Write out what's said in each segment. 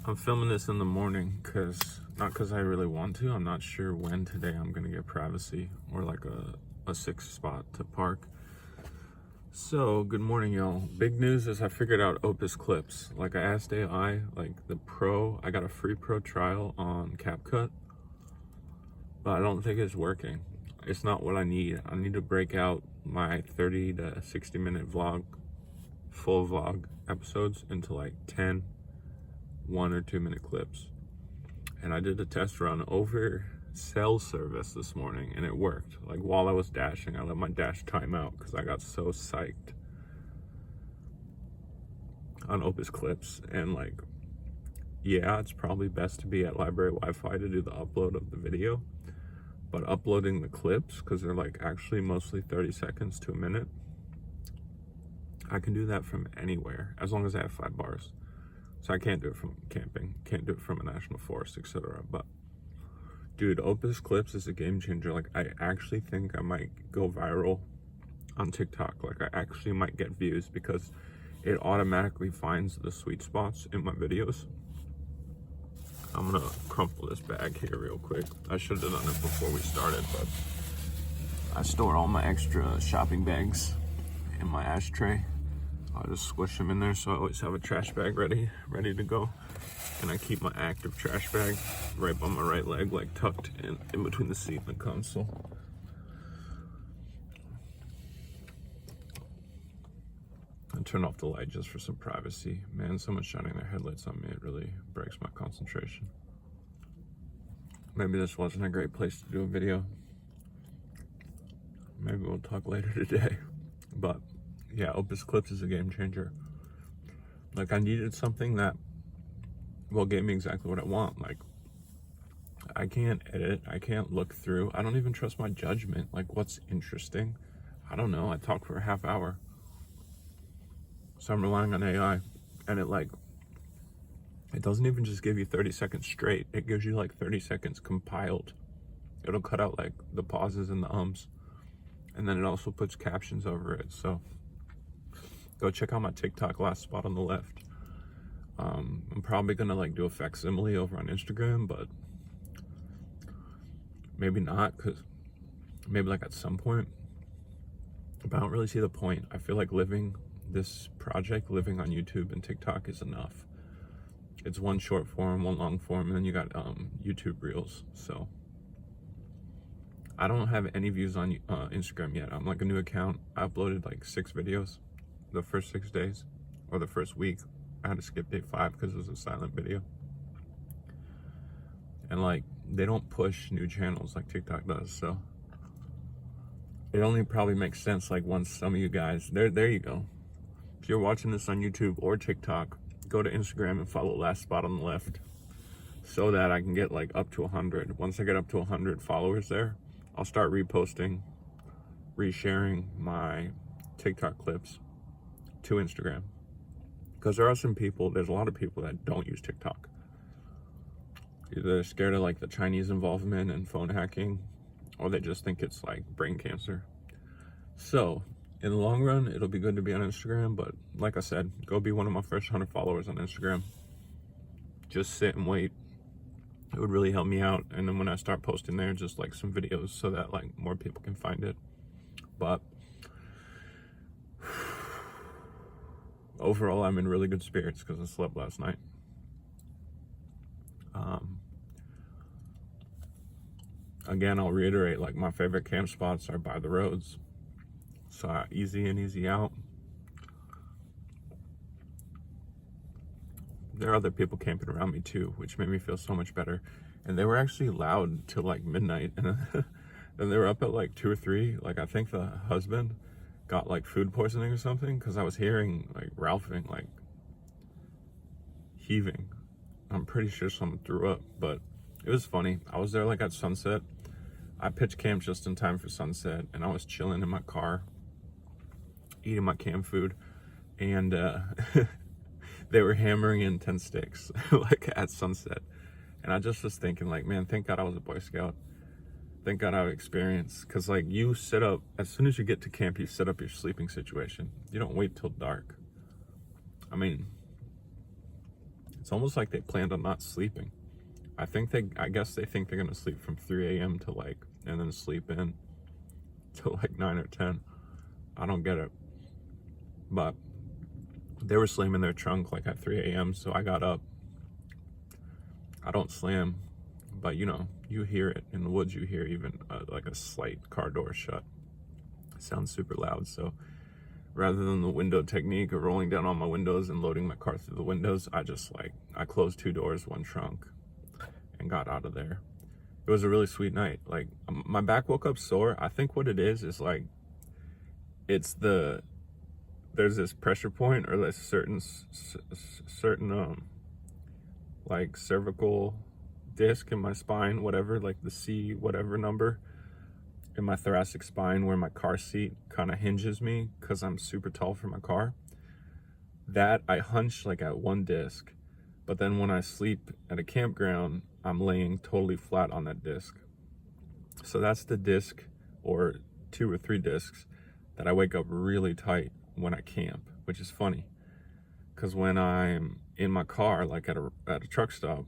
I'm filming this in the morning not because I really want to. I'm not sure when today I'm gonna get privacy or like a sixth spot to park. So good morning, y'all. Big news is I figured out Opus Clips. Like, I asked AI, like I got a free pro trial on CapCut, but I don't think it's working. It's not what I need. I need to break out my 30 to 60 minute full vlog episodes into like 10 1 or 2 minute clips. And I did a test run over cell service this morning and it worked. Like, while I was dashing, I let my dash time out because I got so psyched on Opus Clips. And like, yeah, it's probably best to be at library Wi-Fi to do the upload of the video, but uploading the clips, because they're like actually mostly 30 seconds to a minute, I can do that from anywhere as long as I have 5 bars. So I can't do it from camping, can't do it from a national forest, etc. But dude, Opus Clips is a game changer. Like, I actually think I might go viral on TikTok. Like, I actually might get views because it automatically finds the sweet spots in my videos. I'm gonna crumple this bag here real quick. I should have done it before we started, but I store all my extra shopping bags in my ashtray. I'll just squish them in there, so I always have a trash bag ready to go. And I keep my active trash bag right by my right leg, like tucked in between the seat and the console. I turn off the light just for some privacy. Man, someone shining their headlights on me, it really breaks my concentration. Maybe this wasn't a great place to do a video. Maybe we'll talk later today. But yeah, Opus Clips is a game changer. Like, I needed something that, well, gave me exactly what I want. Like, I can't edit, I can't look through, I don't even trust my judgment. Like, what's interesting? I don't know. I talked for a half hour. So I'm relying on AI, and it doesn't even just give you 30 seconds straight. It gives you like 30 seconds compiled. It'll cut out like the pauses and the ums. And then it also puts captions over it. So go check out my TikTok, Last Spot on the Left. I'm probably gonna like do a facsimile over on Instagram, but maybe not, because maybe like at some point. But I don't really see the point. I feel like living on YouTube and TikTok is enough. It's one short form, one long form, and then you got YouTube Reels. So I don't have any views on Instagram yet. I'm like a new account. I uploaded like 6 videos the first 6 days, or the first week. I had to skip day 5 because it was a silent video. And like, they don't push new channels like TikTok does, so it only probably makes sense like once some of you guys, there you go. If you're watching this on YouTube or TikTok, go to Instagram and follow Last Spot on the Left so that I can get like up to 100. Once I get up to 100 followers there, I'll start reposting, resharing my TikTok clips to Instagram. Because there's a lot of people that don't use TikTok. Either they're scared of like the Chinese involvement and phone hacking, or they just think it's like brain cancer. So in the long run, it'll be good to be on Instagram, but like I said, go be one of my first 100 followers on Instagram. Just sit and wait. It would really help me out. And then when I start posting there, just like some videos so that like more people can find it. But overall, I'm in really good spirits because I slept last night. Again, I'll reiterate, like, my favorite camp spots are by the roads. So easy in, easy out. There are other people camping around me too, which made me feel so much better. And they were actually loud till like midnight, and then they were up at like 2 or 3. Like, I think the husband got like food poisoning or something, because I was hearing like Ralphing, like heaving. I'm pretty sure someone threw up, but it was funny. I was there like at sunset. I pitched camp just in time for sunset, and I was chilling in my car, eating my camp food, and they were hammering in 10 sticks like at sunset. And I just was thinking, like, man, thank God I was a Boy Scout. Thank God I have experience. Because like, you set up, as soon as you get to camp, you set up your sleeping situation. You don't wait till dark. I mean, It's almost like they planned on not sleeping. I guess they think they're gonna sleep from 3 a.m. to like, and then sleep in till like 9 or 10. I don't get it. But they were slamming their trunk like at 3 a.m. So I got up. I don't slam, but you know, you hear it in the woods. You hear even like a slight car door shut. It sounds super loud. So rather than the window technique of rolling down all my windows and loading my car through the windows, I closed 2 doors, 1 trunk, and got out of there. It was a really sweet night. Like, my back woke up sore. I think what it is like, there's this pressure point, or this certain like cervical disc in my spine, whatever, like the C whatever number in my thoracic spine, where my car seat kind of hinges me because I'm super tall for my car. That I hunch like at 1 disc, but then when I sleep at a campground, I'm laying totally flat on that disc. So that's the disc, or 2 or 3 discs, that I wake up really tight when I camp, which is funny because when I'm in my car, like at a truck stop,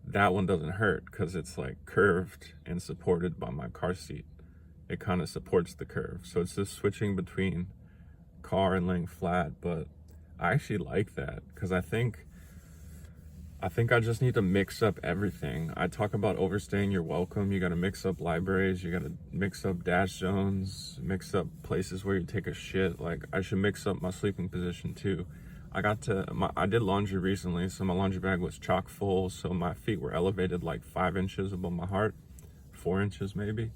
that one doesn't hurt because it's like curved and supported by my car seat. It kind of supports the curve. So it's just switching between car and laying flat. But I actually like that because I think I just need to mix up everything. I talk about overstaying your welcome. You got to mix up libraries. You got to mix up dash zones, mix up places where you take a shit. Like, I should mix up my sleeping position too. I did laundry recently, so my laundry bag was chock full. So my feet were elevated like 5 inches above my heart, 4 inches maybe.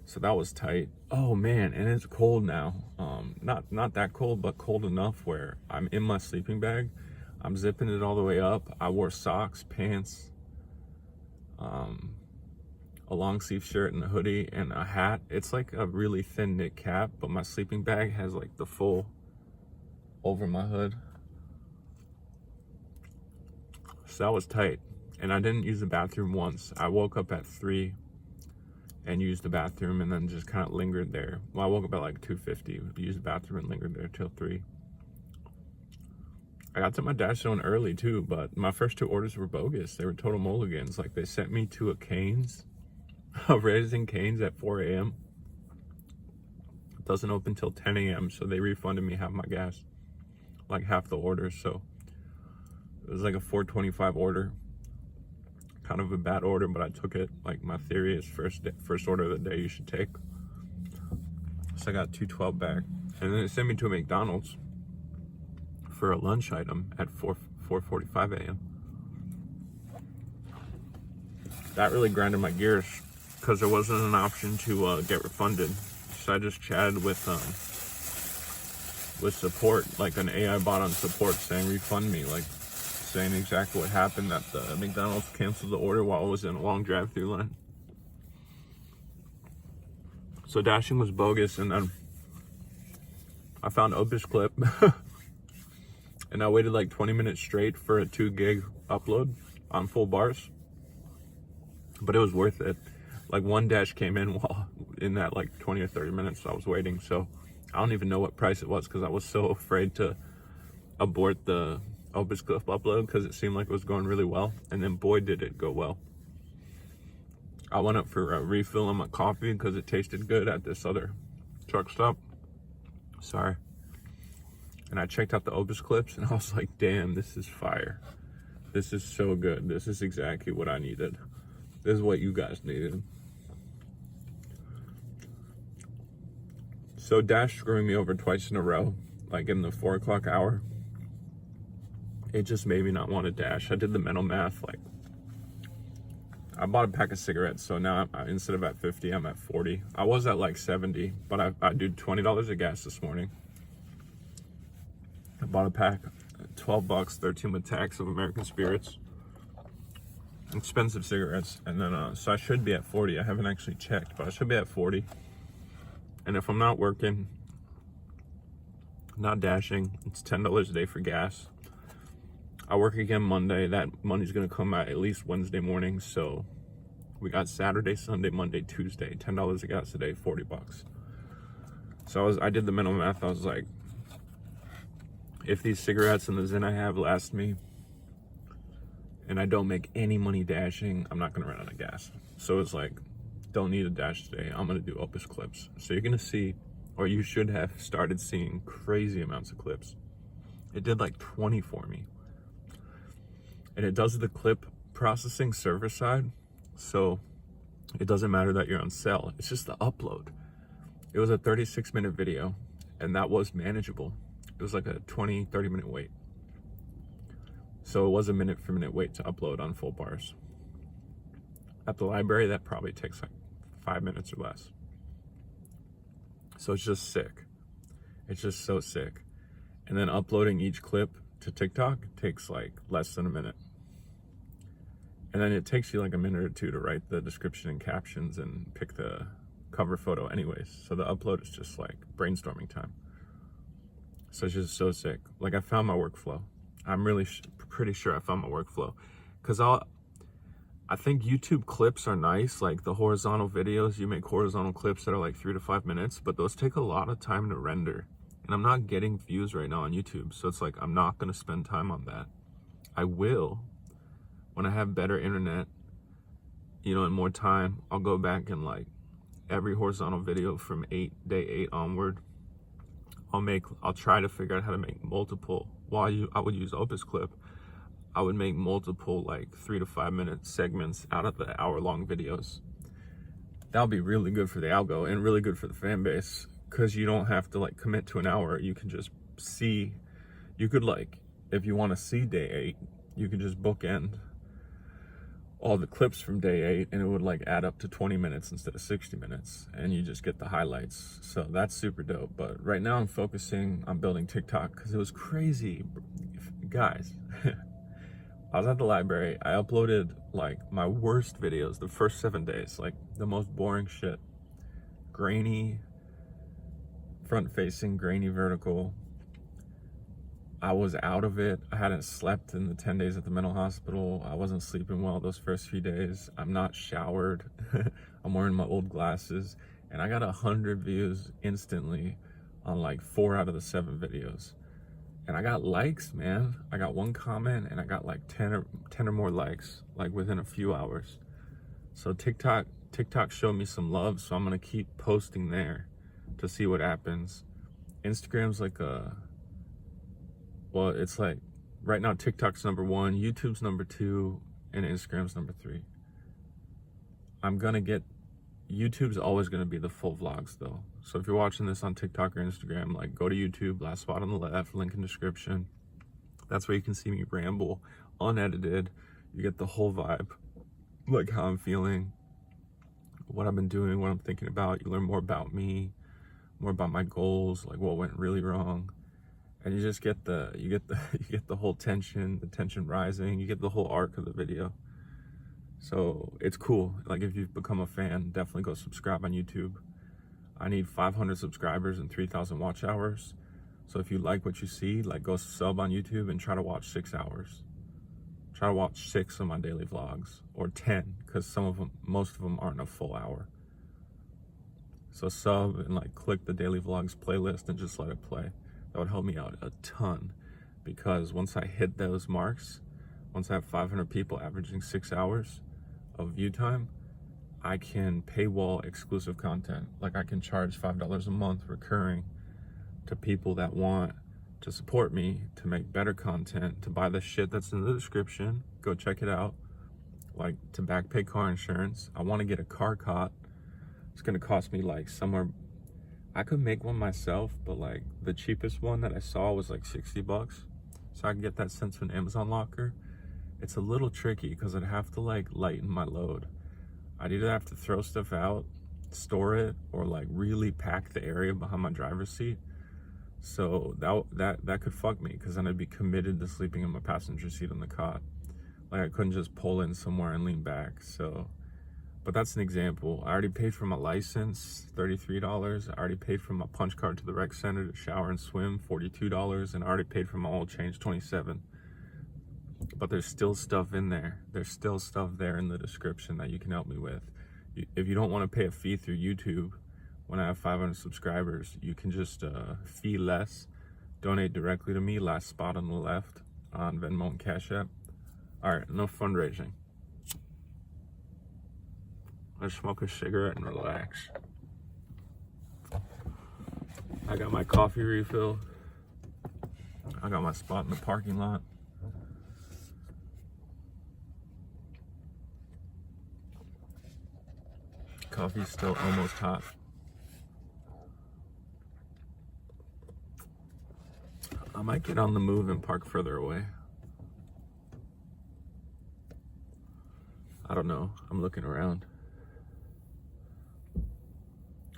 So that was tight. Oh man, and it's cold now. Not that cold, but cold enough where I'm in my sleeping bag. I'm zipping it all the way up. I wore socks, pants, a long sleeve shirt and a hoodie and a hat. It's like a really thin knit cap, but my sleeping bag has like the full over my hood. So that was tight. And I didn't use the bathroom once. I woke up at 3 and used the bathroom and then just kind of lingered there. Well, I woke up at like 2:50, used the bathroom and lingered there till 3. I got to my dash zone early too, but my first 2 orders were bogus. They were total mulligans. Like, they sent me to a Cane's, a Raising Cane's at 4 a.m. It doesn't open till 10 a.m. So they refunded me half my gas, like half the order. So it was like a $4.25 order. Kind of a bad order, but I took it. Like, my theory is first order of the day you should take. So I got $2.12 back, and then they sent me to a McDonald's for a lunch item at 4:45 a.m. That really grinded my gears because there wasn't an option to get refunded. So I just chatted with support, like an AI bot on support, saying refund me, like saying exactly what happened, that the McDonald's canceled the order while I was in a long drive-through line. So dashing was bogus, and then I found Opus clip. And I waited like 20 minutes straight for a 2 gig upload on full bars. But it was worth it. Like, 1 dash came in while in that like 20 or 30 minutes I was waiting. So I don't even know what price it was because I was so afraid to abort the Opus clip upload because it seemed like it was going really well. And then boy, did it go well. I went up for a refill on my coffee because it tasted good at this other truck stop. Sorry. And I checked out the Opus clips and I was like, damn, this is fire. This is so good. This is exactly what I needed. This is what you guys needed. So Dash screwing me over twice in a row, like in the 4 o'clock hour. It just made me not want to dash. I did the mental math. Like, I bought a pack of cigarettes, so now instead of at 50, I'm at 40. I was at like 70, but I did $20 of gas this morning. I bought a pack, $12, 13 with tax of American Spirits. Expensive cigarettes. And then, so I should be at 40. I haven't actually checked, but I should be at 40. And if I'm not working, not dashing, it's $10 a day for gas. I work again Monday. That money's gonna come out at least Wednesday morning. So we got Saturday, Sunday, Monday, Tuesday, $10 of gas a day, $40. So I did the mental math. I was like, if these cigarettes and the Zyn I have last me and I don't make any money dashing, I'm not gonna run out of gas. So it's like, don't need a dash today, I'm gonna do Opus clips. So you're gonna see, or you should have started seeing crazy amounts of clips. It did like 20 for me. And it does the clip processing server side. So it doesn't matter that you're on cell, it's just the upload. It was a 36-minute video, and that was manageable. It was like a 20-30 minute wait. So it was a minute for minute wait to upload on full bars. At the library, that probably takes like 5 minutes or less. So it's just sick. It's just so sick. And then uploading each clip to TikTok takes like less than a minute. And then it takes you like a minute or two to write the description and captions and pick the cover photo anyways. So the upload is just like brainstorming time. So it's just so sick. Like, I found my workflow. I'm really pretty sure I found my workflow. Because I think YouTube clips are nice, like the horizontal videos. You make horizontal clips that are like 3 to 5 minutes, but those take a lot of time to render. And I'm not getting views right now on YouTube. So it's like, I'm not going to spend time on that. I will when I have better internet, you know, and more time. I'll go back and like every horizontal video from day 8 onward, I'll try to figure out how to make multiple. While I would use Opus clip, I would make multiple like 3 to 5 minute segments out of the hour-long videos. That'll be really good for the algo and really good for the fan base, because you don't have to like commit to an hour. You can just see, you could like, if you want to see day 8, you could just bookend all the clips from day 8, and it would like add up to 20 minutes instead of 60 minutes, and you just get the highlights. So that's super dope. But right now I'm focusing on building TikTok, because it was crazy, guys. I was at the library, I uploaded like my worst videos the first 7 days, like the most boring shit. Grainy, front facing, grainy vertical. I was out of it. I hadn't slept in the 10 days at the mental hospital. I wasn't sleeping well those first few days. I'm not showered. I'm wearing my old glasses. And I got 100 views instantly on like 4 out of the 7 videos. And I got likes, man. I got 1 comment and I got like 10 or more likes, like within a few hours. So TikTok showed me some love, so I'm gonna keep posting there to see what happens. Instagram's like it's like, right now TikTok's number 1, YouTube's number 2, and Instagram's number 3. YouTube's always gonna be the full vlogs though. So if you're watching this on TikTok or Instagram, like go to YouTube, last spot on the left, link in description. That's where you can see me ramble, unedited. You get the whole vibe, like how I'm feeling, what I've been doing, what I'm thinking about. You learn more about me, more about my goals, like what went really wrong. And you just get the whole tension, the tension rising. You get the whole arc of the video. So it's cool. Like, if you've become a fan, definitely go subscribe on YouTube. I need 500 subscribers and 3,000 watch hours. So if you like what you see, like, go sub on YouTube and try to watch 6 hours. Try to watch 6 of my daily vlogs, or 10, because most of them aren't a full hour. So sub and like click the daily vlogs playlist and just let it play. That would help me out a ton, because once I hit those marks, once I have 500 people averaging 6 hours of view time, I can paywall exclusive content. Like, I can charge $5 a month recurring to people that want to support me, to make better content, to buy the shit that's in the description. Go check it out. Like, to back pay car insurance. I want to get a car caught. It's going to cost me like somewhere, I could make one myself, but like the cheapest one that I saw was like $60. So I can get that sent to an Amazon locker. It's a little tricky because I'd have to like lighten my load. I'd either have to throw stuff out, store it, or like really pack the area behind my driver's seat. So that could fuck me, because then I'd be committed to sleeping in my passenger seat on the cot. Like, I couldn't just pull in somewhere and lean back. So, but that's an example. I already paid for my license, $33. I already paid for my punch card to the rec center to shower and swim, $42. And I already paid for my oil change, $27. But there's still stuff in there. There's still stuff there in the description that you can help me with. If you don't want to pay a fee through YouTube, when I have 500 subscribers, you can just fee less, donate directly to me, last spot on the left, on Venmo and Cashapp. All right, enough fundraising. Let's smoke a cigarette and relax. I got my coffee refill. I got my spot in the parking lot. Coffee's still almost hot. I might get on the move and park further away. I don't know. I'm looking around.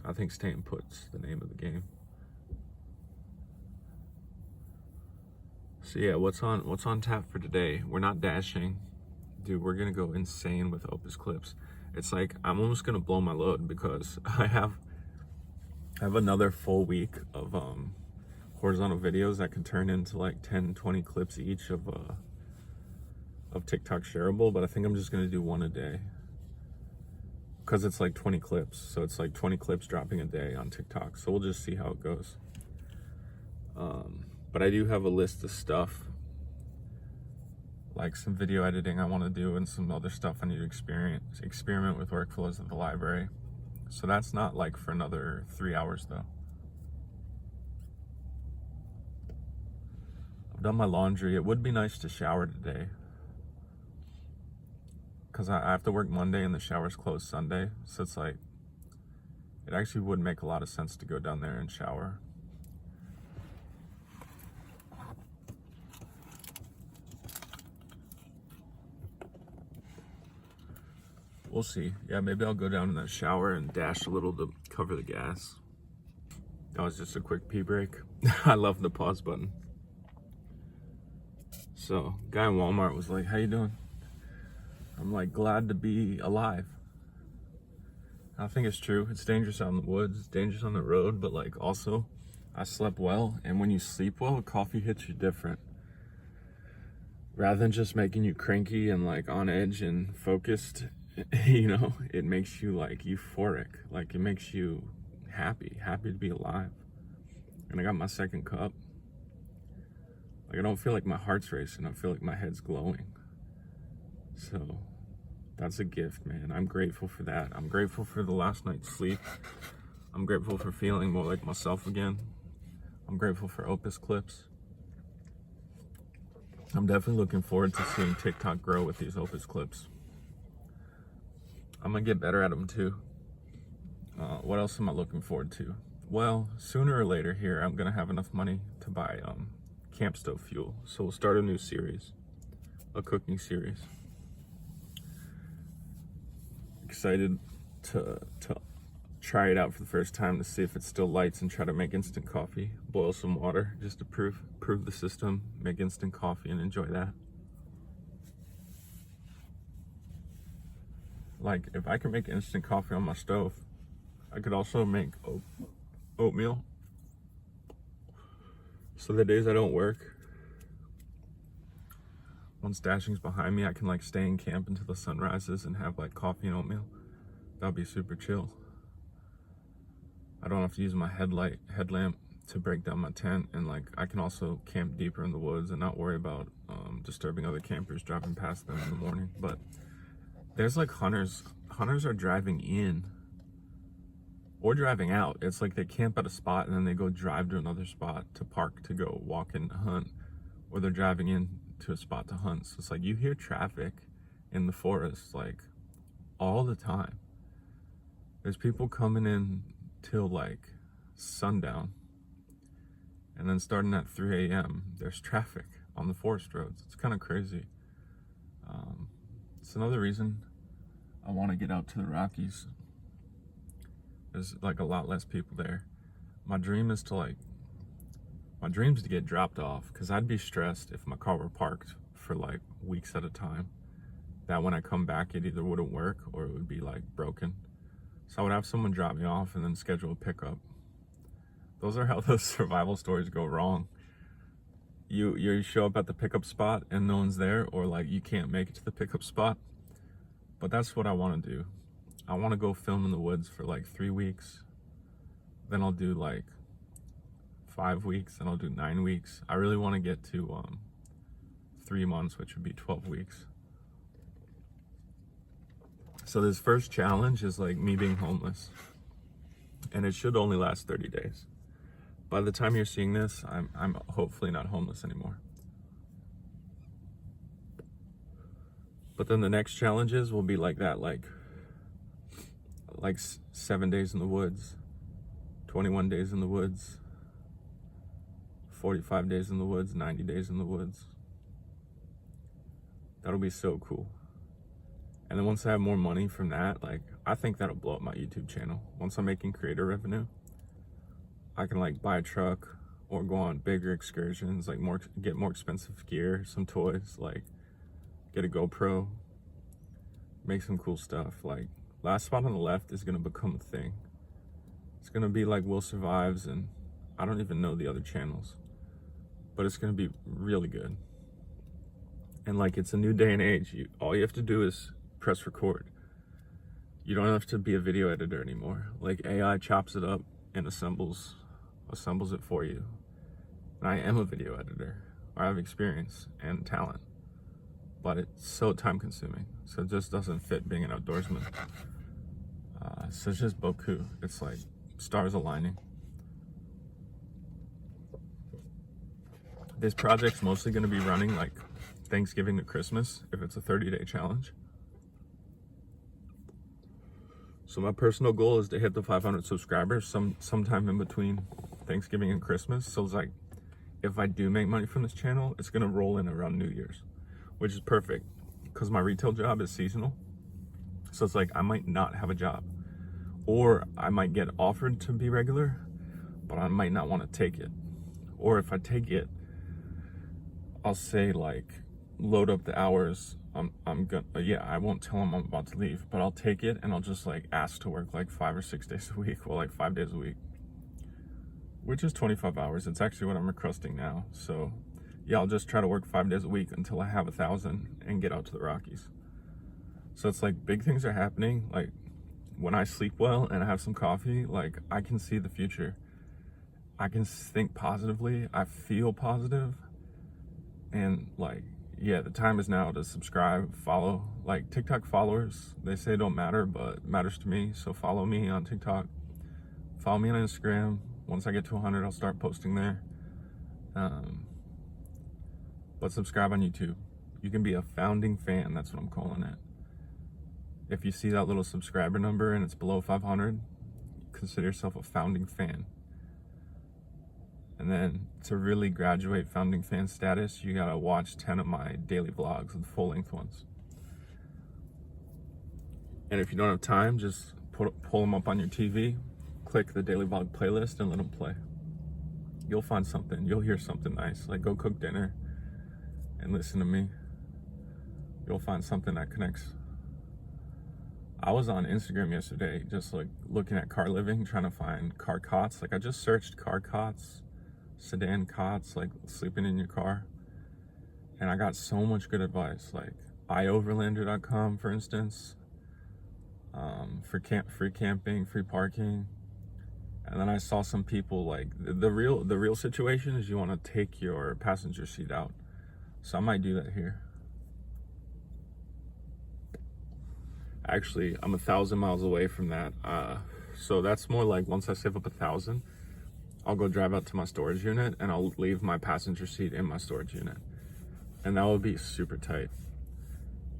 I think staying put's the name of the game. So yeah, what's on tap for today? We're not dashing. Dude, we're gonna go insane with Opus clips. It's like I'm almost gonna blow my load because I have another full week of horizontal videos that can turn into like 10-20 clips each of TikTok shareable, but I think I'm just gonna do one a day because it's like 20 clips, so it's like 20 clips dropping a day on TikTok. So we'll just see how it goes. But I do have a list of stuff, like some video editing I want to do and some other stuff I need to experiment with workflows at the library. So that's not like for another 3 hours though. I've done my laundry. It would be nice to shower today because I have to work Monday and the shower's closed Sunday. So it's like, it actually would make a lot of sense to go down there and shower. We'll see. Yeah, maybe I'll go down in that shower and dash a little to cover the gas. That was just a quick pee break. I love the pause button. So, guy in Walmart was like, "How you doing?" I'm like, "Glad to be alive." I think it's true. It's dangerous out in the woods. It's dangerous on the road, but like also, I slept well. And when you sleep well, coffee hits you different. Rather than just making you cranky and like on edge and focused, you know, it makes you like euphoric. Like it makes you happy to be alive. And I got my second cup. Like I don't feel like my heart's racing. I feel like my head's glowing. So that's a gift, man. I'm grateful for that. I'm grateful for the last night's sleep. I'm grateful for feeling more like myself again. I'm grateful for Opus clips. I'm definitely looking forward to seeing TikTok grow with these Opus clips. I'm gonna get better at them too. What else am I looking forward to? Well, sooner or later here, I'm gonna have enough money to buy camp stove fuel. So we'll start a new series, a cooking series. Excited to try it out for the first time to see if it still lights and try to make instant coffee. Boil some water just to prove the system, make instant coffee and enjoy that. Like if I can make instant coffee on my stove, I could also make oatmeal. So the days I don't work, once dashing's behind me, I can like stay in camp until the sun rises and have like coffee and oatmeal. That'll be super chill. I don't have to use my headlamp to break down my tent, and like I can also camp deeper in the woods and not worry about disturbing other campers driving past them in the morning. But there's like hunters are driving in or driving out. It's like they camp at a spot and then they go drive to another spot to park to go walk and hunt, or they're driving in to a spot to hunt. So it's like you hear traffic in the forest like all the time. There's people coming in till like sundown, and then starting at 3 a.m. there's traffic on the forest roads. It's kind of crazy. It's another reason I want to get out to the Rockies. There's like a lot less people there. My dream is to get dropped off, because I'd be stressed if my car were parked for like weeks at a time, that when I come back it either wouldn't work or it would be like broken. So I would have someone drop me off and then schedule a pickup. Those are how those survival stories go wrong. You show up at the pickup spot and no one's there, or like you can't make it to the pickup spot. But that's what I want to do. I want to go film in the woods for like 3 weeks. Then I'll do like 5 weeks, and I'll do 9 weeks. I really want to get to 3 months, which would be 12 weeks. So this first challenge is like me being homeless, and it should only last 30 days. By the time you're seeing this, I'm hopefully not homeless anymore. But then the next challenges will be like that, like 7 days in the woods, 21 days in the woods, 45 days in the woods, 90 days in the woods. That'll be so cool. And then once I have more money from that, like, I think that'll blow up my YouTube channel. Once I'm making creator revenue, I can like buy a truck or go on bigger excursions, like get more expensive gear, some toys, like get a GoPro, make some cool stuff. Like Last Spot on the Left is gonna become a thing. It's gonna be like Will Survives, and I don't even know the other channels, but it's gonna be really good. And like, it's a new day and age. All you have to do is press record. You don't have to be a video editor anymore. Like, AI chops it up and assembles it for you. And I am a video editor. I have experience and talent, but it's so time consuming. So it just doesn't fit being an outdoorsman. So it's just Boku. It's like stars aligning. This project's mostly gonna be running like Thanksgiving to Christmas if it's a 30-day challenge. So my personal goal is to hit the 500 subscribers sometime in between Thanksgiving and Christmas. So it's like, if I do make money from this channel, it's gonna roll in around New Year's, which is perfect because my retail job is seasonal. So it's like, I might not have a job, or I might get offered to be regular, but I might not want to take it. Or if I take it, I'll say like, load up the hours. I'm gonna, yeah, I won't tell them I'm about to leave, but I'll take it and I'll just like ask to work like 5 or 6 days a week, well, like 5 days a week, which is 25 hours. It's actually what I'm requesting now. So yeah, I'll just try to work 5 days a week until I have 1,000 and get out to the Rockies. So it's like, big things are happening. Like when I sleep well and I have some coffee, like I can see the future. I can think positively. I feel positive. And like, yeah, the time is now to subscribe, follow. Like TikTok followers, they say don't matter, but it matters to me. So follow me on TikTok, follow me on Instagram. Once I get to 100, I'll start posting there. But subscribe on YouTube. You can be a founding fan, that's what I'm calling it. If you see that little subscriber number and it's below 500, consider yourself a founding fan. And then to really graduate founding fan status, you gotta watch 10 of my daily vlogs, the full-length ones. And if you don't have time, just pull them up on your TV, click the daily vlog playlist and let them play. You'll find something, you'll hear something nice. Like, go cook dinner and listen to me. You'll find something that connects. I was on Instagram yesterday, just like looking at car living, trying to find car cots. Like I just searched car cots, sedan cots, like sleeping in your car. And I got so much good advice, like ioverlander.com, for instance, for free camping, free parking. And then I saw some people like, the real situation is you want to take your passenger seat out. So I might do that here. Actually, I'm 1,000 miles away from that. So that's more like, once I save up 1,000, I'll go drive out to my storage unit and I'll leave my passenger seat in my storage unit. And that would be super tight.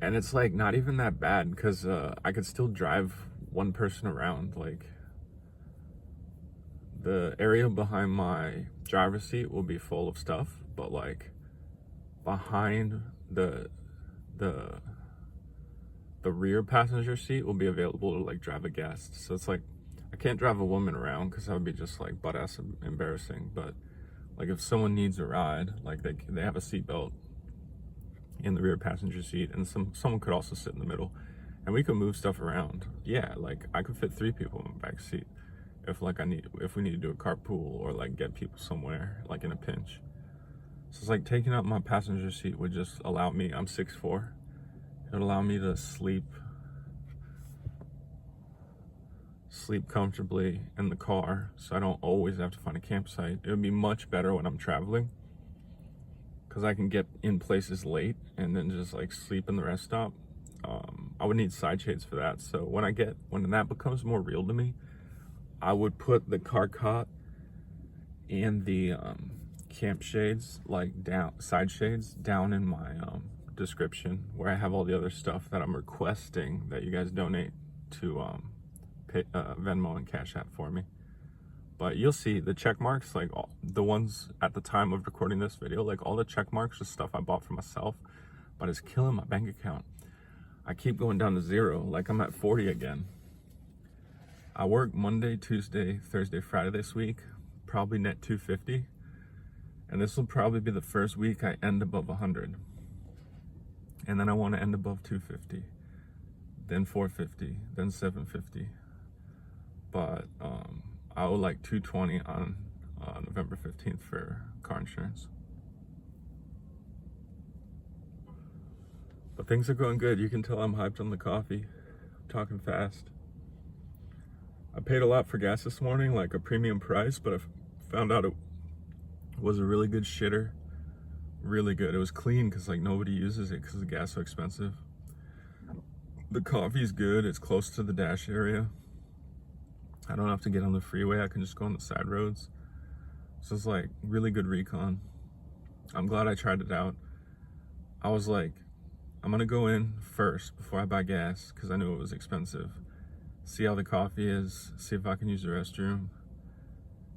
And it's like not even that bad because I could still drive one person around. Like the area behind my driver's seat will be full of stuff, but like behind the rear passenger seat will be available to like drive a guest. So it's like, I can't drive a woman around because that would be just like butt ass embarrassing. But like if someone needs a ride, like they have a seatbelt in the rear passenger seat, and someone could also sit in the middle, and we could move stuff around. Yeah, like I could fit 3 people in the back seat if we need to do a carpool or like get people somewhere like in a pinch. So it's like taking out my passenger seat would just allow me, I'm 6'4", it would allow me to sleep comfortably in the car, so I don't always have to find a campsite. It would be much better when I'm traveling, because I can get in places late and then just like sleep in the rest stop. I would need side shades for that. So when that becomes more real to me, I would put the car cot and the camp shades, like down, side shades, down in my description, where I have all the other stuff that I'm requesting that you guys donate to Venmo and Cashapp for me. But you'll see the check marks, like the ones at the time of recording this video, like all the check marks are stuff I bought for myself, but it's killing my bank account. I keep going down to 0, like I'm at 40 again. I work Monday, Tuesday, Thursday, Friday this week, probably net 250. And this will probably be the first week I end above 100. And then I want to end above 250, then 450, then 750. But I owe like 220 on November 15th for car insurance. But things are going good. You can tell I'm hyped on the coffee. I'm talking fast. I paid a lot for gas this morning, like a premium price, but I found out it was a really good shitter. Really good. It was clean because like nobody uses it because the gas is so expensive. The coffee's good. It's close to the dash area. I don't have to get on the freeway. I can just go on the side roads. So it's like really good recon. I'm glad I tried it out. I was like, I'm gonna go in first before I buy gas because I knew it was expensive. See how the coffee is, see if I can use the restroom.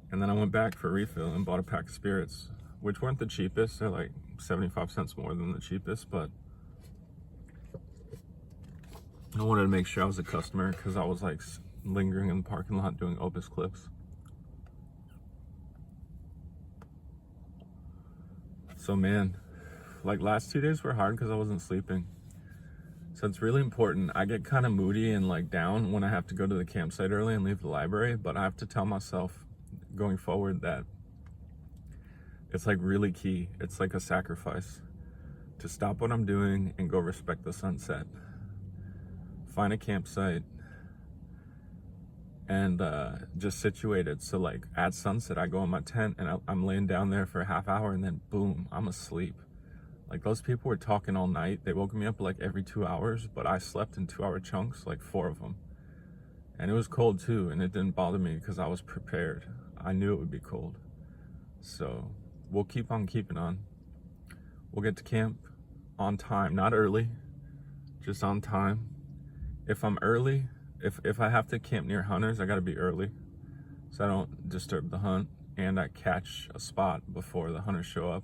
And then I went back for a refill and bought a pack of spirits, which weren't the cheapest. They're like 75 cents more than the cheapest, but I wanted to make sure I was a customer because I was like lingering in the parking lot doing Opus clips. So man, like last 2 days were hard because I wasn't sleeping. So it's really important. I get kind of moody and like down when I have to go to the campsite early and leave the library, but I have to tell myself going forward that it's like really key. It's like a sacrifice to stop what I'm doing and go respect the sunset. Find a campsite and just situate it. So like at sunset, I go in my tent and I'm laying down there for a half hour and then boom, I'm asleep. Like those people were talking all night. They woke me up like every 2 hours, but I slept in 2-hour chunks, like 4 of them. And it was cold too, and it didn't bother me because I was prepared. I knew it would be cold. So we'll keep on keeping on. We'll get to camp on time, not early, just on time. If I'm early, if I have to camp near hunters, I gotta be early so I don't disturb the hunt and I catch a spot before the hunters show up,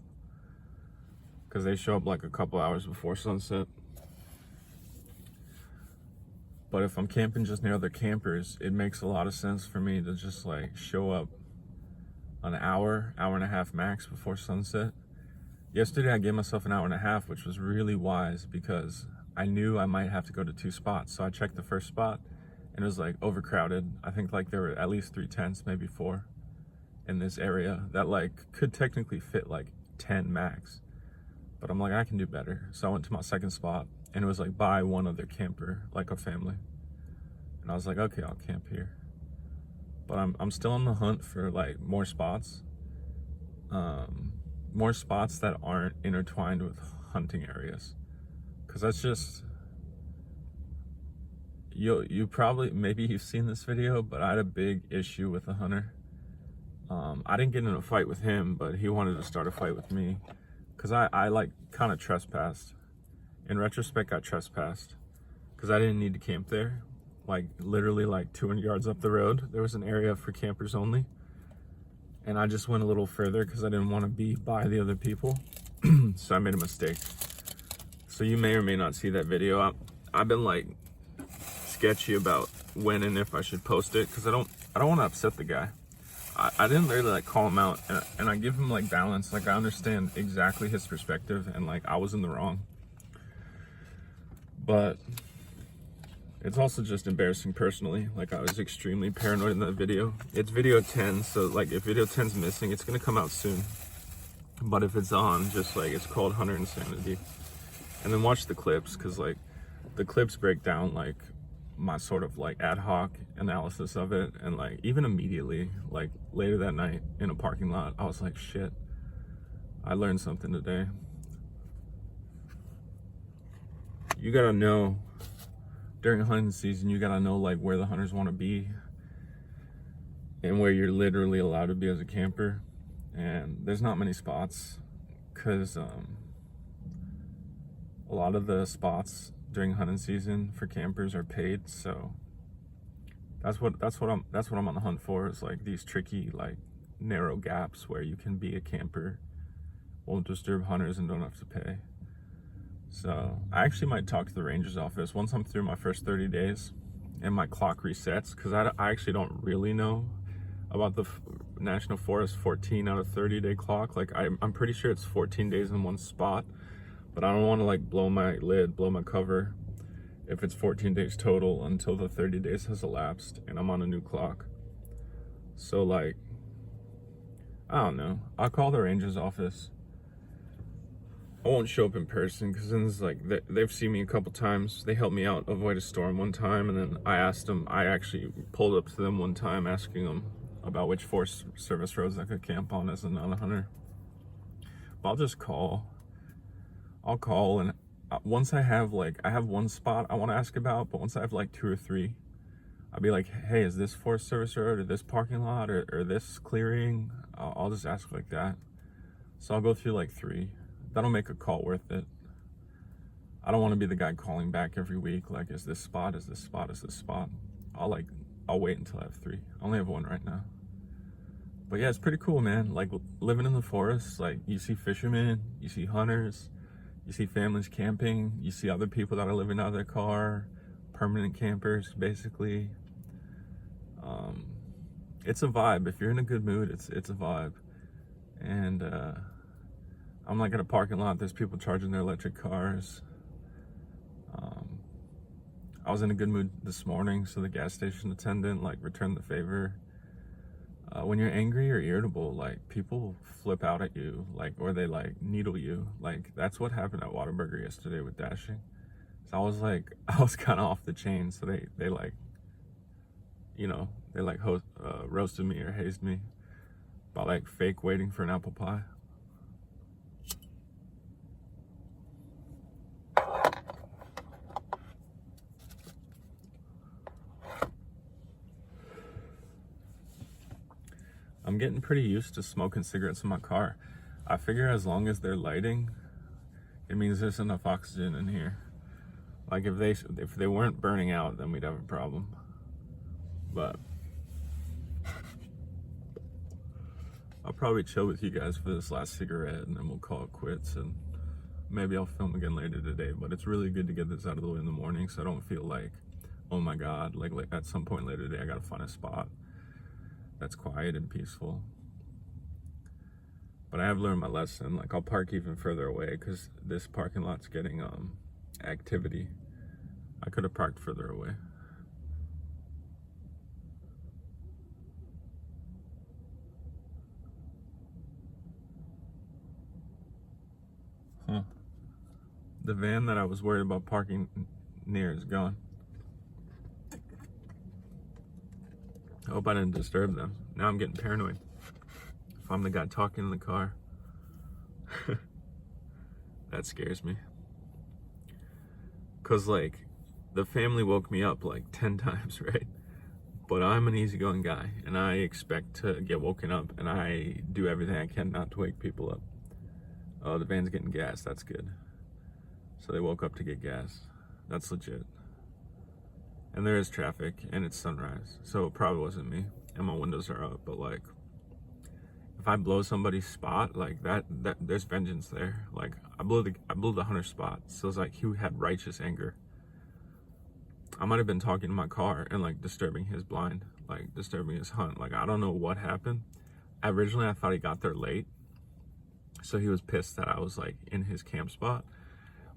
because they show up like a couple hours before sunset. But if I'm camping just near other campers, it makes a lot of sense for me to just like show up an hour and a half max before sunset. Yesterday I gave myself an hour and a half, which was really wise because I knew I might have to go to 2 spots. So I checked the first spot and it was like overcrowded. I think like there were at least 3 tents, maybe 4 in this area that like could technically fit like 10 max. But I'm like, I can do better. So I went to my second spot and it was like by one other camper, like a family. And I was like, okay, I'll camp here. But I'm still on the hunt for like more spots that aren't intertwined with hunting areas. Cause that's just, you probably, maybe you've seen this video, but I had a big issue with a hunter. I didn't get in a fight with him, but he wanted to start a fight with me. Cause I like kind of trespassed. In retrospect, I trespassed because I didn't need to camp there. Like literally like 200 yards up the road, there was an area for campers only. And I just went a little further because I didn't want to be by the other people. So I made a mistake. So you may or may not see that video. I've been like sketchy about when and if I should post it because I don't want to upset the guy. I didn't really like call him out and I give him like balance. Like I understand exactly his perspective and like I was in the wrong. But it's also just embarrassing personally. Like I was extremely paranoid in that video. It's video 10, so like if video 10's missing, it's gonna come out soon. But if it's on, just like it's called Hunter Insanity. And then watch the clips, cause like the clips break down like my sort of like ad hoc analysis of it. And like even immediately, like later that night in a parking lot, I was like, shit, I learned something today. You gotta know, during hunting season, you gotta know like where the hunters want to be and where you're literally allowed to be as a camper. And there's not many spots because a lot of the spots during hunting season for campers are paid. So that's what I'm on the hunt for, is like these tricky, like narrow gaps where you can be a camper, won't disturb hunters, and don't have to pay. So I actually might talk to the ranger's office once I'm through my first 30 days and my clock resets, because I actually don't really know about the National Forest 14 out of 30 day clock. Like I'm pretty sure it's 14 days in one spot, but I don't want to like blow my cover if it's 14 days total until the 30 days has elapsed and I'm on a new clock. So like, I don't know. I'll call the ranger's office. I won't show up in person because then it's like they've seen me a couple times. They helped me out avoid a storm one time, and then I actually pulled up to them one time asking them about which Forest Service roads I could camp on as a non-hunter. But I'll just call. I'll call, and once I have one spot I want to ask about, but once I have like 2 or 3, I'll be like, hey, is this Forest Service road or this parking lot or this clearing? I'll just ask like that. So I'll go through like 3. That'll make a call worth it. I don't want to be the guy calling back every week like, is this spot, is this spot, is this spot? I'll wait until I have 3. I only have 1 right now. But yeah, it's pretty cool, man. Like living in the forest, like you see fishermen, you see hunters, you see families camping, you see other people that are living out of their car, permanent campers, basically. It's a vibe. If you're in a good mood, it's a vibe. And I'm like in a parking lot, there's people charging their electric cars. I was in a good mood this morning, so the gas station attendant like returned the favor. When you're angry or irritable, like people flip out at you, like, or they like needle you. Like that's what happened at Whataburger yesterday with dashing. So I was kind of off the chain. So they like, you know, they like roasted me or hazed me by like fake waiting for an apple pie. I'm getting pretty used to smoking cigarettes in my car. I figure as long as they're lighting, it means there's enough oxygen in here. Like if they weren't burning out, then we'd have a problem. But I'll probably chill with you guys for this last cigarette, and then we'll call it quits, and maybe I'll film again later today. But it's really good to get this out of the way in the morning, so I don't feel like, oh my God, like at some point later today I gotta find a spot that's quiet and peaceful. But I have learned my lesson. Like I'll park even further away because this parking lot's getting activity. I could have parked further away. The van that I was worried about parking near is gone. I hope I didn't disturb them. Now I'm getting paranoid. If I'm the guy talking in the car, that scares me. Cause like the family woke me up like 10 times, right? But I'm an easygoing guy and I expect to get woken up, and I do everything I can not to wake people up. Oh, the van's getting gas, that's good. So they woke up to get gas. That's legit. And there is traffic, and it's sunrise, so it probably wasn't me, and my windows are up. But like, if I blow somebody's spot like that there's vengeance there. Like I blew the hunter spot, so it's like he had righteous anger. I might have been talking to my car and like disturbing his blind, like disturbing his hunt. Like I don't know what happened. Originally I thought he got there late, so he was pissed that I was like in his camp spot.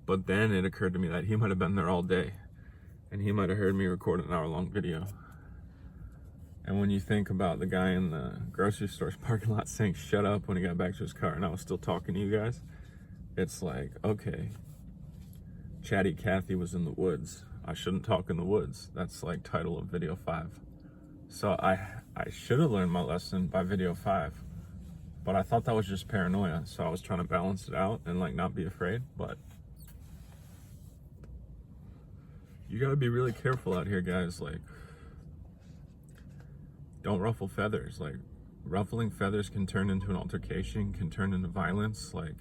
But then it occurred to me that he might have been there all day, and he might have heard me record an hour-long video. And when you think about the guy in the grocery store's parking lot saying shut up when he got back to his car and I was still talking to you guys, it's like, okay, Chatty Cathy was in the woods. I shouldn't talk in the woods. That's like title of video 5. So I should have learned my lesson by video 5. But I thought that was just paranoia, so I was trying to balance it out and like not be afraid. But you gotta be really careful out here, guys. Like, don't ruffle feathers. Like, ruffling feathers can turn into an altercation, can turn into violence. Like,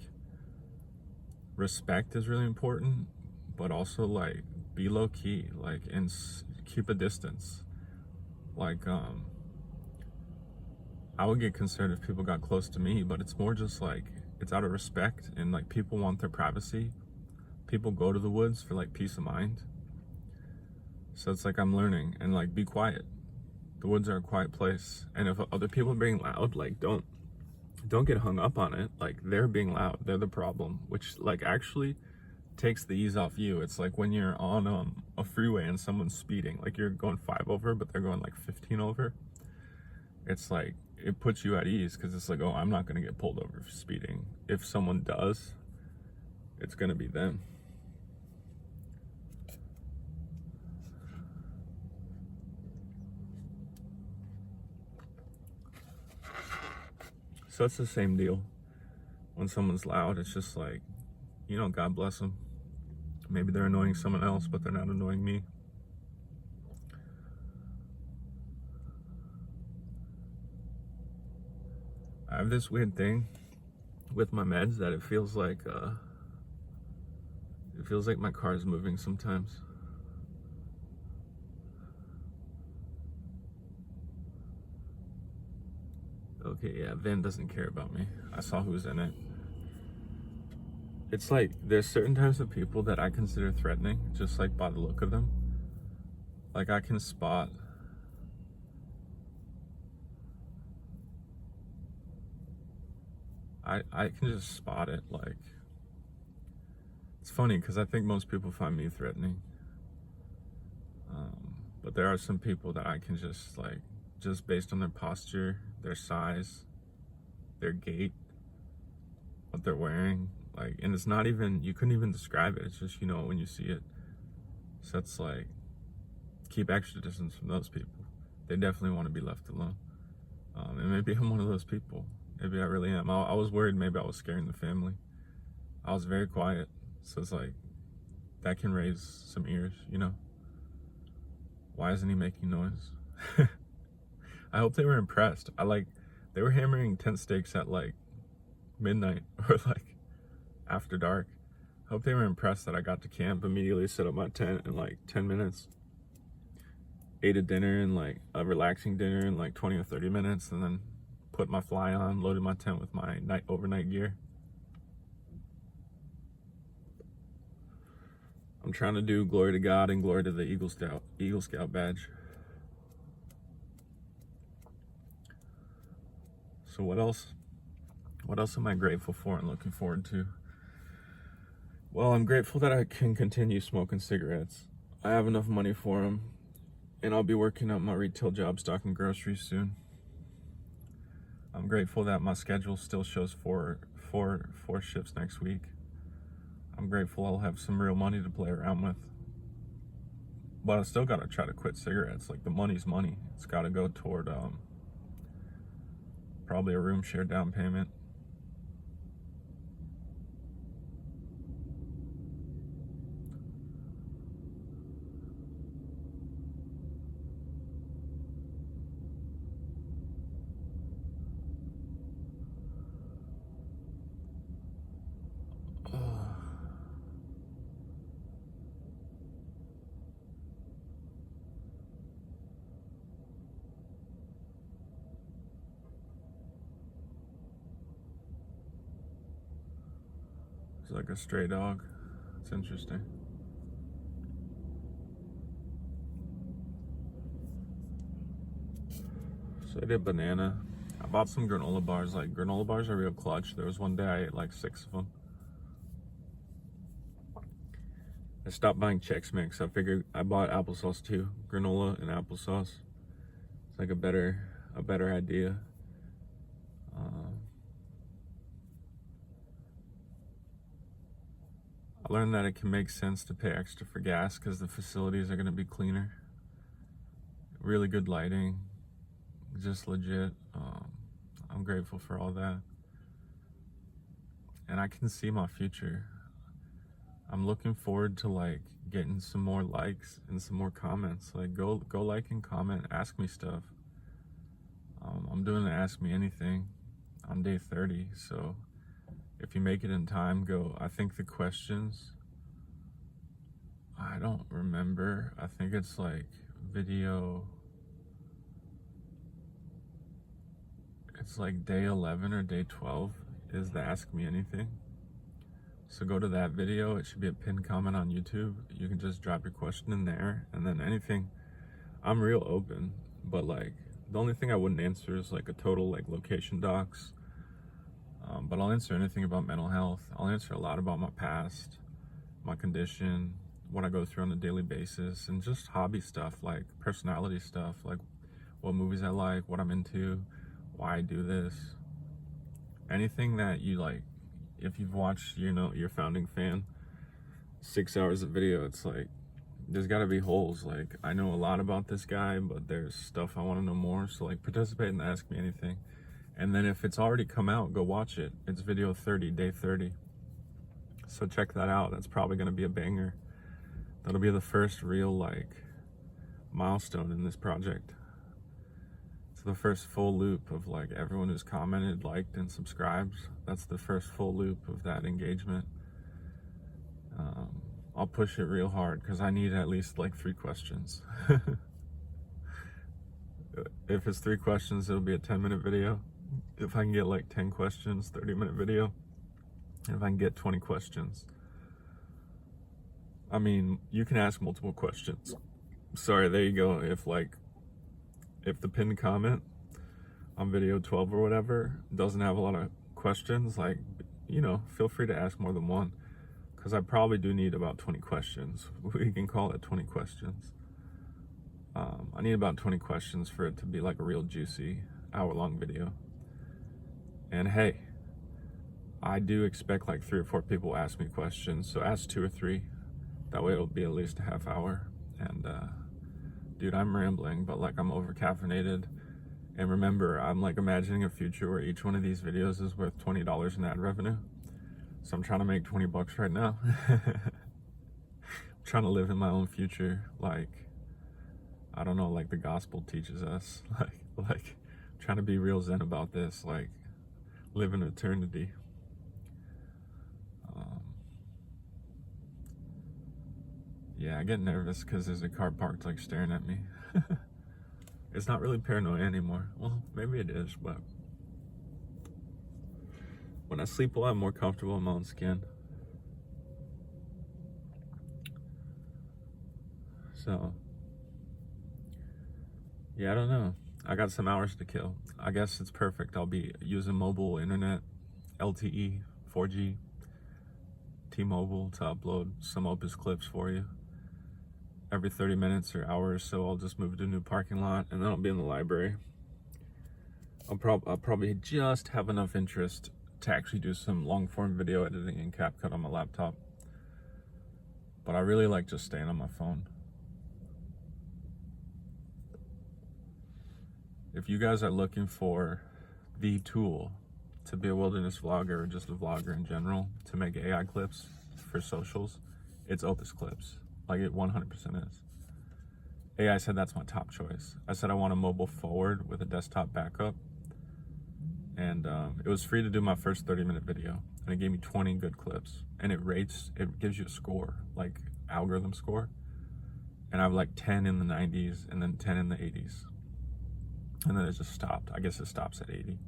respect is really important, but also like be low key, like, and keep a distance. Like, I would get concerned if people got close to me, but it's more just like, it's out of respect, and like people want their privacy. People go to the woods for like peace of mind. So it's like I'm learning, and like, be quiet. The woods are a quiet place, and if other people are being loud, like don't get hung up on it. Like, they're being loud, they're the problem, which like actually takes the ease off you. It's like when you're on a freeway and someone's speeding, like you're going 5 over, but they're going like 15 over. It's like, it puts you at ease, because it's like, oh, I'm not gonna get pulled over for speeding. If someone does, it's gonna be them. So it's the same deal. When someone's loud, it's just like, you know, God bless them. Maybe they're annoying someone else, but they're not annoying me. I have this weird thing with my meds that it feels like my car is moving sometimes. Okay, yeah, Van doesn't care about me. I saw who's in it. It's like, there's certain types of people that I consider threatening, just like by the look of them. Like, I can spot I can just spot it. Like, it's funny because I think most people find me threatening, but there are some people that I can just like, just based on their posture, their size, their gait, what they're wearing, like, and it's not even, you couldn't even describe it. It's just, you know, when you see it. So it's like, keep extra distance from those people. They definitely want to be left alone. And maybe I'm one of those people. Maybe I really am. I was worried maybe I was scaring the family. I was very quiet. So it's like, that can raise some ears, you know? Why isn't he making noise? I hope they were impressed. They were hammering tent stakes at like midnight or like after dark. I hope they were impressed that I got to camp, immediately set up my tent in like 10 minutes. Ate a dinner, and like a relaxing dinner in like 20 or 30 minutes, and then put my fly on, loaded my tent with my overnight gear. I'm trying to do glory to God and glory to the Eagle Scout badge. So what else am I grateful for and looking forward to? Well, I'm grateful that I can continue smoking cigarettes. I have enough money for them, and I'll be working at my retail job stocking groceries soon. I'm grateful that my schedule still shows four shifts next week. I'm grateful I'll have some real money to play around with. But I still gotta try to quit cigarettes. Like, the money's money. It's gotta go toward probably a room share down payment. It's like a stray dog. It's interesting. So I did banana. I bought some granola bars. Like, granola bars are real clutch. There was one day I ate like 6 of them. I stopped buying Chex Mix. I figured I bought applesauce too. Granola and applesauce. It's like a better idea. I learned that it can make sense to pay extra for gas because the facilities are going to be cleaner. Really good lighting, just legit. I'm grateful for all that. and I can see my future. I'm looking forward to like getting some more likes and some more comments. Like go like and comment, ask me stuff. I'm doing the Ask Me Anything on day 30, so if you make it in time, go. I think the questions, I don't remember. I think it's like video, it's like day 11 or day 12 is the Ask Me Anything. So go to that video. It should be a pinned comment on YouTube. You can just drop your question in there, and then anything. I'm real open, but like the only thing I wouldn't answer is like a total like location docs. But I'll answer anything about mental health. I'll answer a lot about my past, my condition, what I go through on a daily basis, and just hobby stuff, like personality stuff, like what movies I like, what I'm into, why I do this. Anything that you like. If you've watched, you know, your founding fan, 6 hours of video, it's like there's got to be holes. Like I know a lot about this guy, but there's stuff I want to know more. So like participate in the Ask Me Anything. And then if it's already come out, go watch it. It's video 30, day 30. So check that out. That's probably going to be a banger. That'll be the first real like milestone in this project. It's the first full loop of like everyone who's commented, liked, and subscribed. That's the first full loop of that engagement. I'll push it real hard because I need at least like 3 questions. If it's 3 questions, it'll be a 10-minute video. If I can get like 10 questions, 30-minute video. And if I can get 20 questions. I mean, you can ask multiple questions. Sorry, there you go. If the pinned comment on video 12 or whatever doesn't have a lot of questions, like, you know, feel free to ask more than one. Because I probably do need about 20 questions. We can call it 20 questions. I need about 20 questions for it to be like a real juicy hour-long video. And hey, I do expect like 3 or 4 people ask me questions, so ask 2 or 3. That way it'll be at least a half hour. And dude, I'm rambling, but like I'm over caffeinated. And remember, I'm like imagining a future where each one of these videos is worth $20 in ad revenue. So I'm trying to make 20 bucks right now. I'm trying to live in my own future, like, I don't know, like the gospel teaches us, like trying to be real zen about this, like live in eternity. Yeah, I get nervous because there's a car parked like staring at me. It's not really paranoia anymore. Well, maybe it is, but when I sleep well, I'm more comfortable in my own skin. So, yeah, I don't know. I got some hours to kill. I guess it's perfect. I'll be using mobile internet, LTE, 4G, T-Mobile to upload some Opus clips for you. Every 30 minutes or hour or so, I'll just move to a new parking lot, and then I'll be in the library. I'll probably just have enough interest to actually do some long-form video editing in CapCut on my laptop. But I really like just staying on my phone. If you guys are looking for the tool to be a wilderness vlogger or just a vlogger in general to make AI clips for socials, it's Opus Clips. Like it 100% is. AI said that's my top choice. I said I want a mobile forward with a desktop backup. And it was free to do my first 30-minute video. And it gave me 20 good clips. And it gives you a score, like algorithm score. And I have like 10 in the 90s and then 10 in the 80s. And then it just stopped. I guess it stops at 80.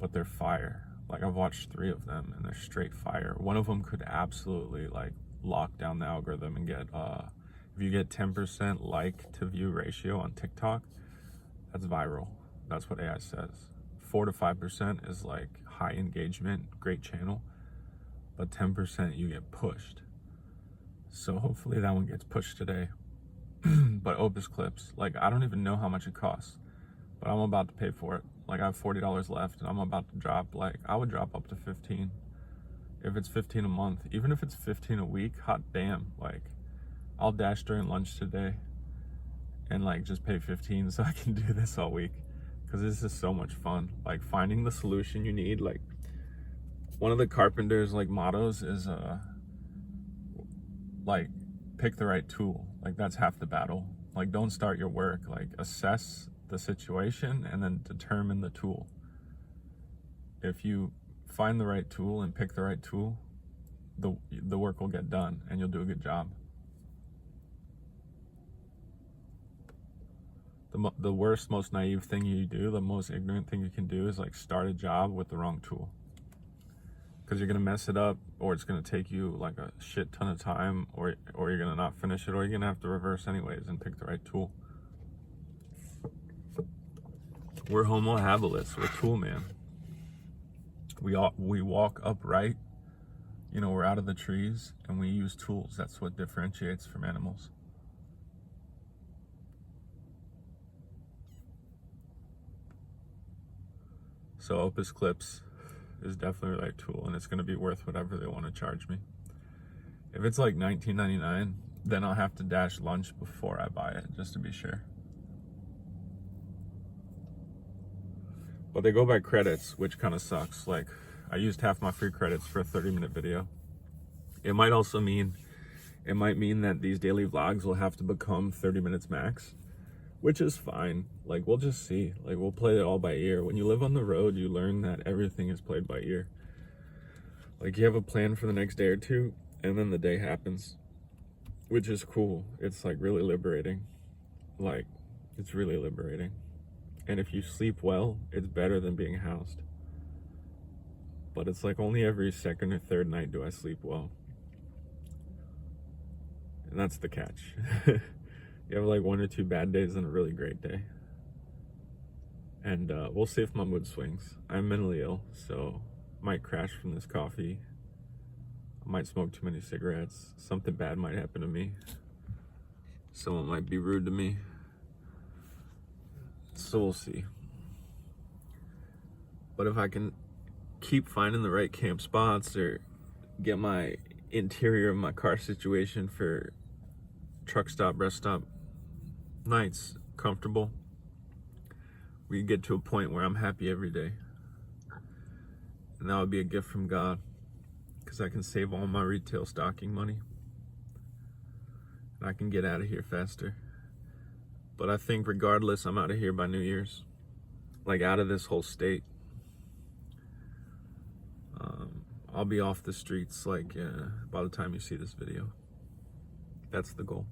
But they're fire. Like I've watched 3 of them and they're straight fire. One of them could absolutely like lock down the algorithm and get if you get 10% like to view ratio on TikTok, that's viral. That's what AI says. 4 to 5% is like high engagement, great channel, but 10% you get pushed. So hopefully that one gets pushed today. But Opus Clips, like I don't even know how much it costs, but I'm about to pay for it. Like I have $40 left and I'm about to drop, like I would drop up to 15. If it's 15 a month, even if it's 15 a week, hot damn, like I'll dash during lunch today and like just pay 15 so I can do this all week, because this is so much fun. Like finding the solution you need, like one of the carpenter's like mottos is like pick the right tool. Like that's half the battle. Like don't start your work, like assess the situation and then determine the tool. If you find the right tool and pick the right tool, the work will get done and you'll do a good job. The worst, most naive thing you do, the most ignorant thing you can do is like start a job with the wrong tool. Because you're gonna mess it up, or it's gonna take you like a shit ton of time, or you're gonna not finish it, or you're gonna have to reverse anyways and pick the right tool. We're homo habilis, we're tool man. We walk upright, you know, we're out of the trees and we use tools. That's what differentiates from animals. So Opus Clips is definitely the right tool, and it's going to be worth whatever they want to charge me. If it's like $19.99, then I'll have to dash lunch before I buy it, just to be sure. But they go by credits, which kind of sucks. Like, I used half my free credits for a 30-minute video. It might mean that these daily vlogs will have to become 30 minutes max, which is fine. Like, we'll just see. Like, we'll play it all by ear. When you live on the road, you learn that everything is played by ear. Like, you have a plan for the next day or two, and then the day happens, which is cool. It's, like, really liberating. Like, it's really liberating. And if you sleep well, it's better than being housed. But it's, like, only every second or third night do I sleep well. And that's the catch. You have like 1 or 2 bad days and a really great day. And we'll see if my mood swings. I'm mentally ill, so I might crash from this coffee. I might smoke too many cigarettes. Something bad might happen to me. Someone might be rude to me. So we'll see. But if I can keep finding the right camp spots or get my interior of my car situation for truck stop, rest stop nights comfortable, we get to a point where I'm happy every day. And that would be a gift from God, because I can save all my retail stocking money and I can get out of here faster. But I think regardless, I'm out of here by New Year's, like out of this whole state. I'll be off the streets like by the time you see this video. That's the goal.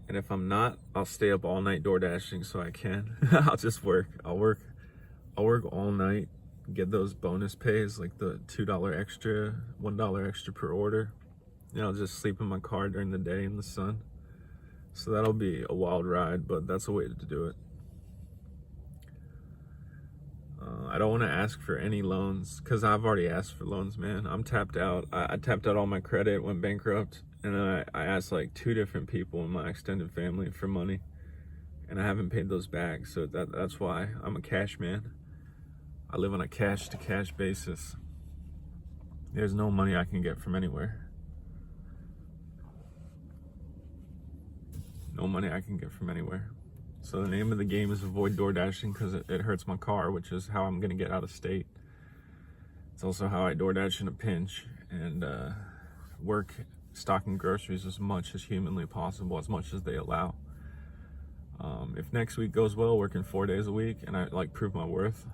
And if I'm not, I'll stay up all night door dashing so I can. I'll just work. I'll work all night, get those bonus pays, like the $2 extra, $1 extra per order. And I'll just sleep in my car during the day in the sun. So that'll be a wild ride, but that's a way to do it. I don't want to ask for any loans because I've already asked for loans, man. I'm tapped out. I tapped out all my credit, went bankrupt, and then I asked like 2 different people in my extended family for money, and I haven't paid those back. So that's why I'm a cash man. I live on a cash to cash basis. There's no money I can get from anywhere. No money I can get from anywhere. So the name of the game is avoid door dashing because it hurts my car, which is how I'm gonna get out of state. It's also how I door dash in a pinch and work stocking groceries as much as humanly possible, as much as they allow. If next week goes well, working 4 days a week, and I like prove my worth,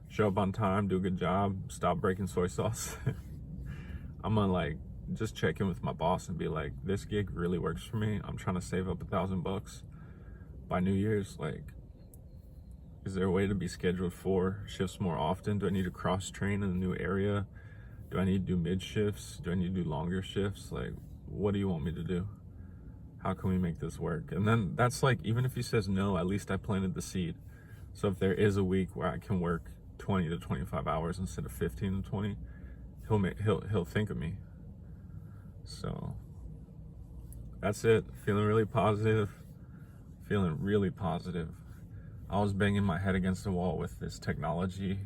show up on time, do a good job, stop breaking soy sauce, I'm gonna like just check in with my boss and be like, this gig really works for me. I'm trying to save up $1,000 by New Year's. Like, is there a way to be scheduled 4 shifts more often? Do I need to cross train in a new area? Do I need to do mid shifts? Do I need to do longer shifts? Like, what do you want me to do? How can we make this work? And then that's like, even if he says no, at least I planted the seed. So if there is a week where I can work 20 to 25 hours instead of 15 to 20, he'll think of me. So that's it. Feeling really positive. Feeling really positive. I was banging my head against the wall with this technology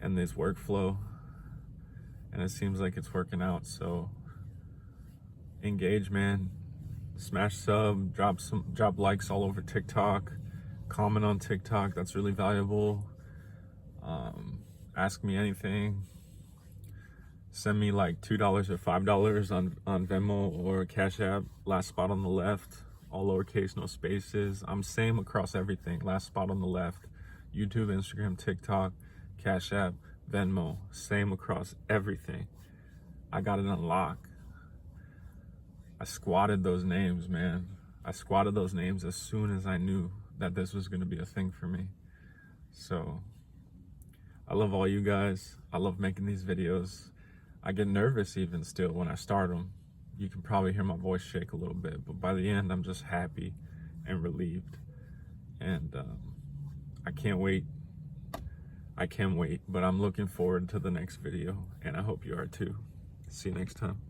and this workflow, and it seems like it's working out. So engage, man. Smash sub, drop likes all over TikTok, comment on TikTok. That's really valuable. Ask me anything. Send me like $2 or $5 on Venmo or Cashapp. Last spot on the left. All lowercase, no spaces. I'm same across everything. Last spot on the left. YouTube, Instagram, TikTok, Cashapp, Venmo. Same across everything. I got it on lock. I squatted those names, man. I squatted those names as soon as I knew that this was going to be a thing for me. So I love all you guys. I love making these videos. I get nervous even still when I start them. You can probably hear my voice shake a little bit, but by the end, I'm just happy and relieved. And I can't wait. I can't wait, but I'm looking forward to the next video, and I hope you are too. See you next time.